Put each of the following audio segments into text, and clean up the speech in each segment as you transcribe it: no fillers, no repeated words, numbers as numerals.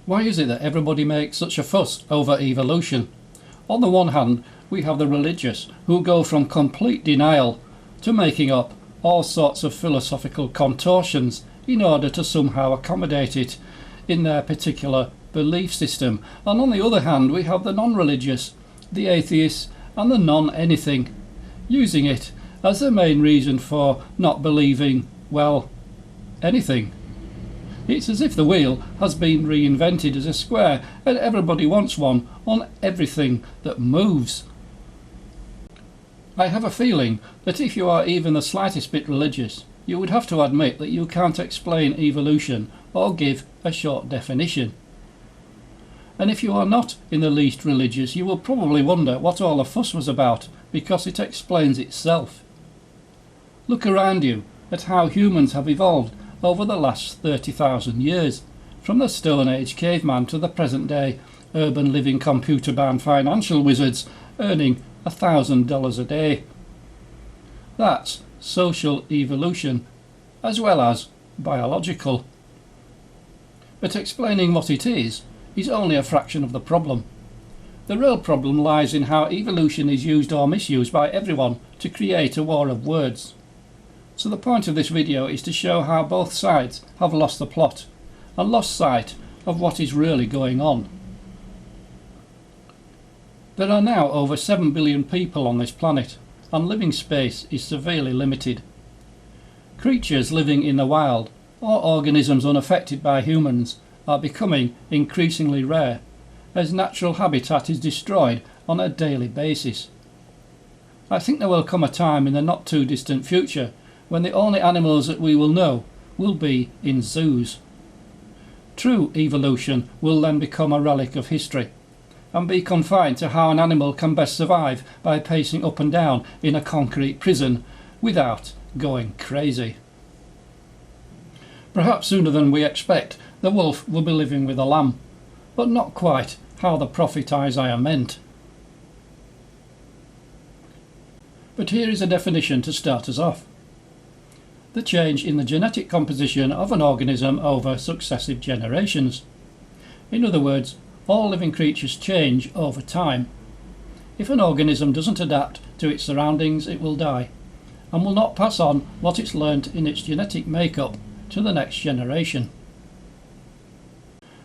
Why is it that everybody makes such a fuss over evolution? On the one hand, we have the religious who go from complete denial to making up all sorts of philosophical contortions in order to somehow accommodate it in their particular belief system. And on the other hand, we have the non-religious, the atheists and the non-anything, using it as the main reason for not believing, well, anything. It's as if the wheel has been reinvented as a square and everybody wants one on everything that moves. I have a feeling that if you are even the slightest bit religious, you would have to admit that you can't explain evolution or give a short definition. And if you are not in the least religious, you will probably wonder what all the fuss was about, because it explains itself. Look around you at how humans have evolved over the last 30,000 years, from the Stone Age caveman to the present day urban living computer-bound financial wizards earning $1,000 a day. That's social evolution, as well as biological. But explaining what it is only a fraction of the problem. The real problem lies in how evolution is used or misused by everyone to create a war of words. So the point of this video is to show how both sides have lost the plot and lost sight of what is really going on. There are now over 7 billion people on this planet, and living space is severely limited. Creatures living in the wild, or organisms unaffected by humans, are becoming increasingly rare, as natural habitat is destroyed on a daily basis. I think there will come a time in the not too distant future when the only animals that we will know will be in zoos. True evolution will then become a relic of history, and be confined to how an animal can best survive by pacing up and down in a concrete prison without going crazy. Perhaps sooner than we expect, the wolf will be living with the lamb, but not quite how the prophet Isaiah meant. But here is a definition to start us off. The change in the genetic composition of an organism over successive generations. In other words, all living creatures change over time. If an organism doesn't adapt to its surroundings, it will die, and will not pass on what it's learnt in its genetic makeup to the next generation.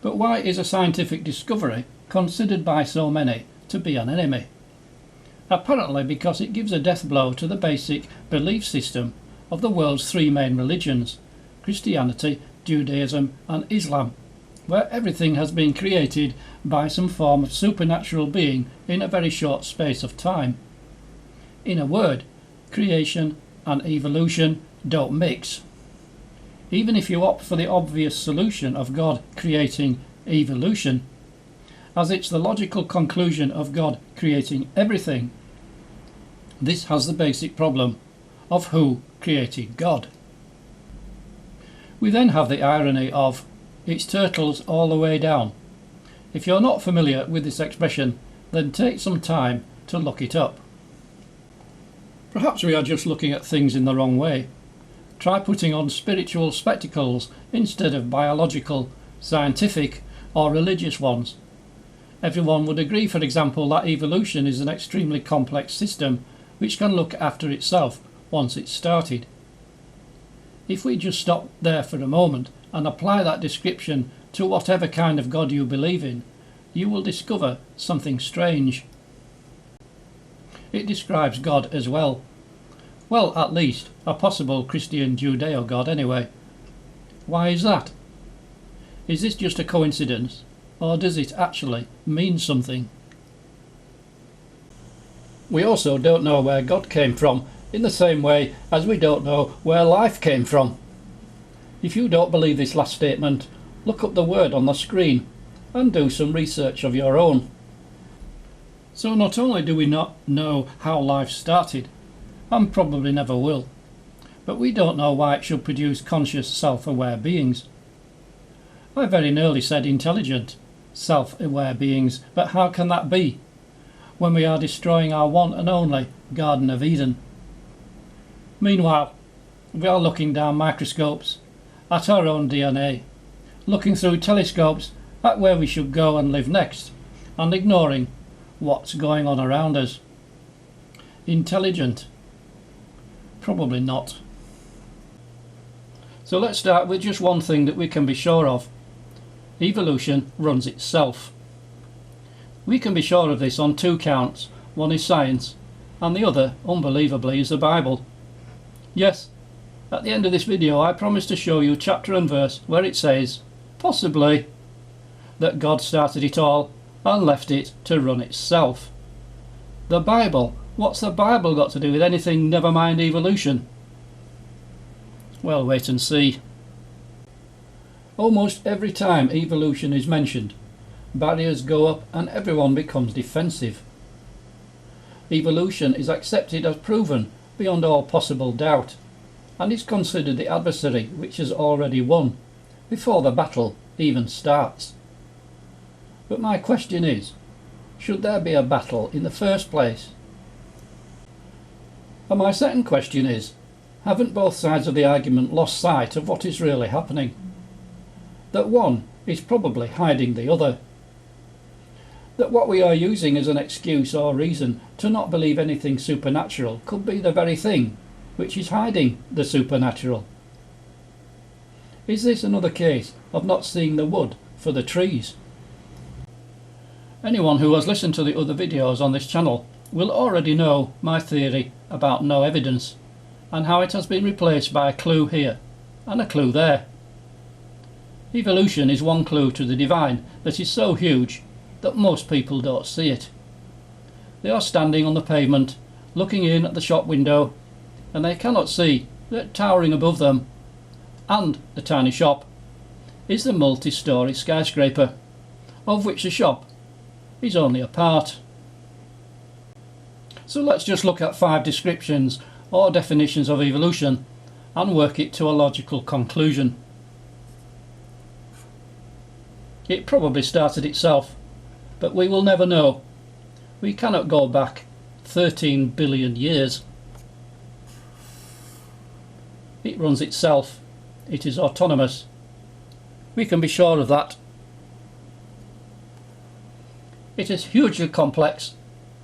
But why is a scientific discovery considered by so many to be an enemy? Apparently because it gives a death blow to the basic belief system of the world's three main religions, Christianity, Judaism and Islam, where everything has been created by some form of supernatural being in a very short space of time. In a word, creation and evolution don't mix. Even if you opt for the obvious solution of God creating evolution, as it's the logical conclusion of God creating everything, this has the basic problem of who created God. We then have the irony of "it's turtles all the way down." If you're not familiar with this expression, then take some time to look it up. Perhaps we are just looking at things in the wrong way. Try putting on spiritual spectacles instead of biological, scientific or religious ones. Everyone would agree, for example, that evolution is an extremely complex system which can look after itself once it's started. If we just stop there for a moment and apply that description to whatever kind of God you believe in, you will discover something strange. It describes God as well. Well, at least a possible Christian Judeo God anyway. Why is that? Is this just a coincidence, or does it actually mean something? We also don't know where God came from, in the same way as we don't know where life came from. If you don't believe this last statement, look up the word on the screen and do some research of your own. So not only do we not know how life started, and probably never will, but we don't know why it should produce conscious, self-aware beings. I very nearly said intelligent, self-aware beings, but how can that be when we are destroying our one and only Garden of Eden? Meanwhile, we are looking down microscopes at our own DNA, looking through telescopes at where we should go and live next, and ignoring what's going on around us. Intelligent? Probably not. So let's start with just one thing that we can be sure of. Evolution runs itself. We can be sure of this on two counts. One is science, and the other, unbelievably, is the Bible. Yes, at the end of this video I promise to show you chapter and verse where it says, possibly, that God started it all and left it to run itself. The Bible? What's the Bible got to do with anything, never mind evolution? Well, wait and see. Almost every time evolution is mentioned, barriers go up and everyone becomes defensive. Evolution is accepted as proven beyond all possible doubt, and is considered the adversary which has already won, before the battle even starts. But my question is, should there be a battle in the first place? And my second question is, haven't both sides of the argument lost sight of what is really happening? That one is probably hiding the other. That what we are using as an excuse or reason to not believe anything supernatural could be the very thing which is hiding the supernatural. Is this another case of not seeing the wood for the trees? Anyone who has listened to the other videos on this channel will already know my theory about no evidence, and how it has been replaced by a clue here and a clue there. Evolution is one clue to the divine that is so huge that most people don't see it. They are standing on the pavement, looking in at the shop window, and they cannot see that towering above them, and the tiny shop, is the multi-storey skyscraper, of which the shop is only a part. So let's just look at 5 descriptions or definitions of evolution and work it to a logical conclusion. It probably started itself, but we will never know. We cannot go back 13 billion years. It runs itself. It is autonomous. We can be sure of that. It is hugely complex,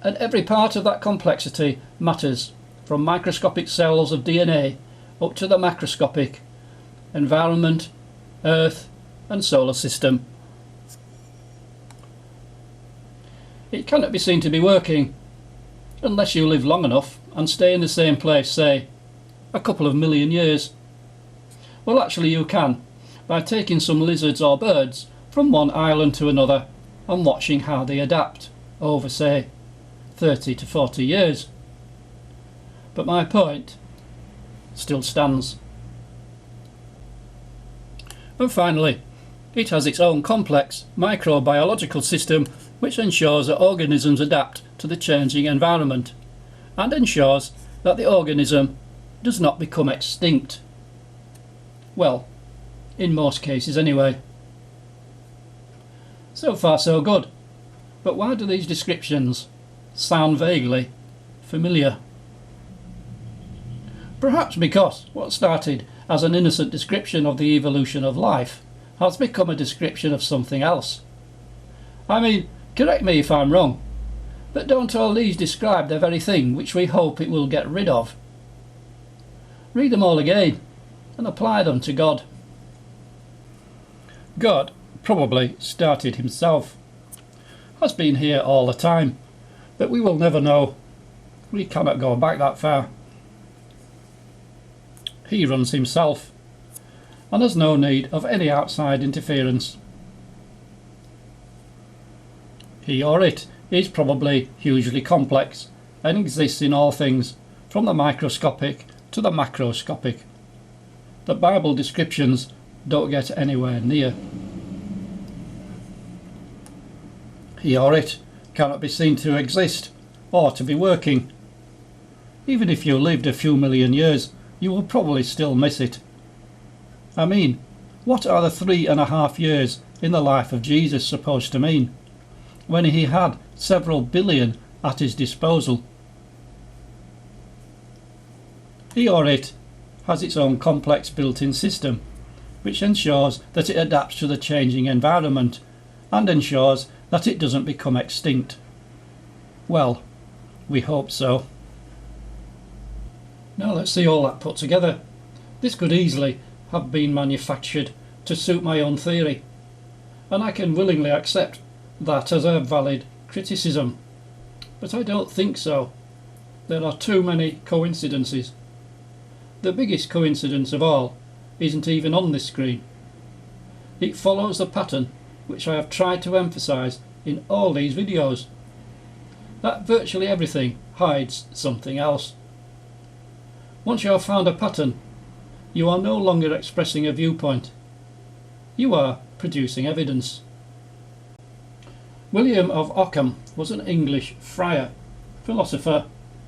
and every part of that complexity matters, from microscopic cells of DNA up to the macroscopic environment, Earth and solar system. It cannot be seen to be working unless you live long enough and stay in the same place, say, a couple of million years. Well, actually you can, by taking some lizards or birds from one island to another and watching how they adapt over, say, 30 to 40 years. But my point still stands. And finally, it has its own complex microbiological system which ensures that organisms adapt to the changing environment and ensures that the organism does not become extinct. Well, in most cases anyway. So far so good, but why do these descriptions sound vaguely familiar? Perhaps because what started as an innocent description of the evolution of life has become a description of something else. I mean, correct me if I'm wrong, but don't all these describe the very thing which we hope it will get rid of? Read them all again and apply them to God. God probably started himself, has been here all the time, but we will never know. We cannot go back that far. He runs himself and has no need of any outside interference. He or it is probably hugely complex and exists in all things, from the microscopic to the macroscopic. The Bible descriptions don't get anywhere near. He or it cannot be seen to exist or to be working. Even if you lived a few million years, you will probably still miss it. I mean, what are the 3.5 years in the life of Jesus supposed to mean, when he had several billion at his disposal? He or it has its own complex built-in system, which ensures that it adapts to the changing environment and ensures that it doesn't become extinct. Well, we hope so. Now let's see all that put together. This could easily have been manufactured to suit my own theory, and I can willingly accept that as a valid criticism. But I don't think so. There are too many coincidences. The biggest coincidence of all isn't even on this screen. It follows the pattern which I have tried to emphasise in all these videos, that virtually everything hides something else. Once you have found a pattern, you are no longer expressing a viewpoint. You are producing evidence. William of Ockham was an English friar, philosopher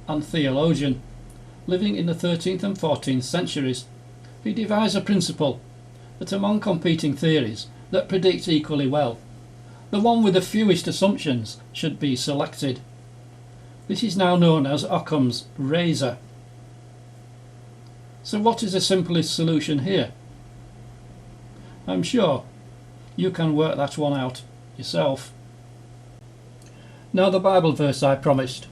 and theologian, living in the 13th and 14th centuries. He devised a principle that among competing theories that predict equally well, the one with the fewest assumptions should be selected. This is now known as Occam's razor. So what is the simplest solution here? I'm sure you can work that one out yourself. Now the Bible verse I promised.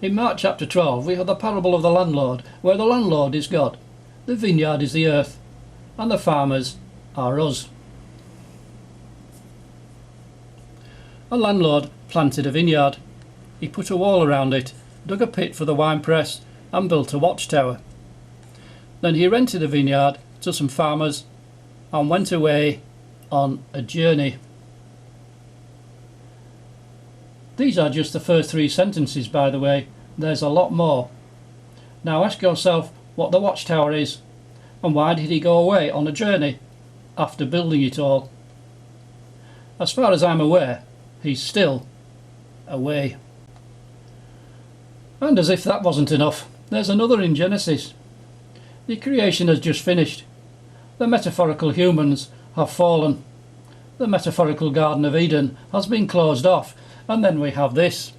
In Mark chapter 12 we have the parable of the landlord, where the landlord is God, the vineyard is the earth, and the farmers are us. A landlord planted a vineyard. He put a wall around it, dug a pit for the winepress, and built a watchtower. Then he rented a vineyard to some farmers and went away on a journey. These are just the first 3 sentences, by the way. There's a lot more. Now ask yourself what the watchtower is, and why did he go away on a journey after building it all? As far as I'm aware, he's still away. And as if that wasn't enough, there's another in Genesis. The creation has just finished. The metaphorical humans have fallen. The metaphorical Garden of Eden has been closed off, and then we have this.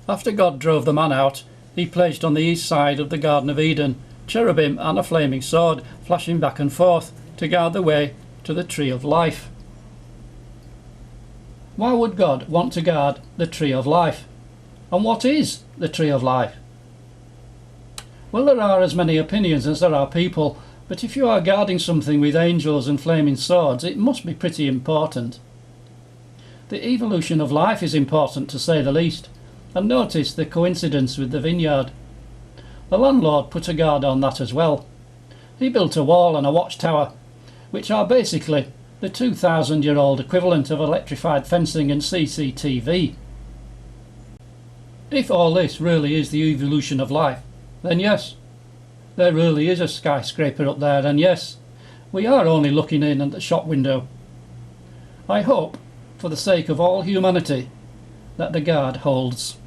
After God drove the man out, he placed on the east side of the Garden of Eden cherubim and a flaming sword flashing back and forth to guard the way to the tree of life. Why would God want to guard the tree of life? And what is the tree of life? Well, there are as many opinions as there are people, but if you are guarding something with angels and flaming swords, it must be pretty important. The evolution of life is important, to say the least, and notice the coincidence with the vineyard. The landlord put a guard on that as well. He built a wall and a watchtower, which are basically the 2,000-year-old equivalent of electrified fencing and CCTV. If all this really is the evolution of life, then yes, there really is a skyscraper up there, and yes, we are only looking in at the shop window. I hope, for the sake of all humanity, that the guard holds.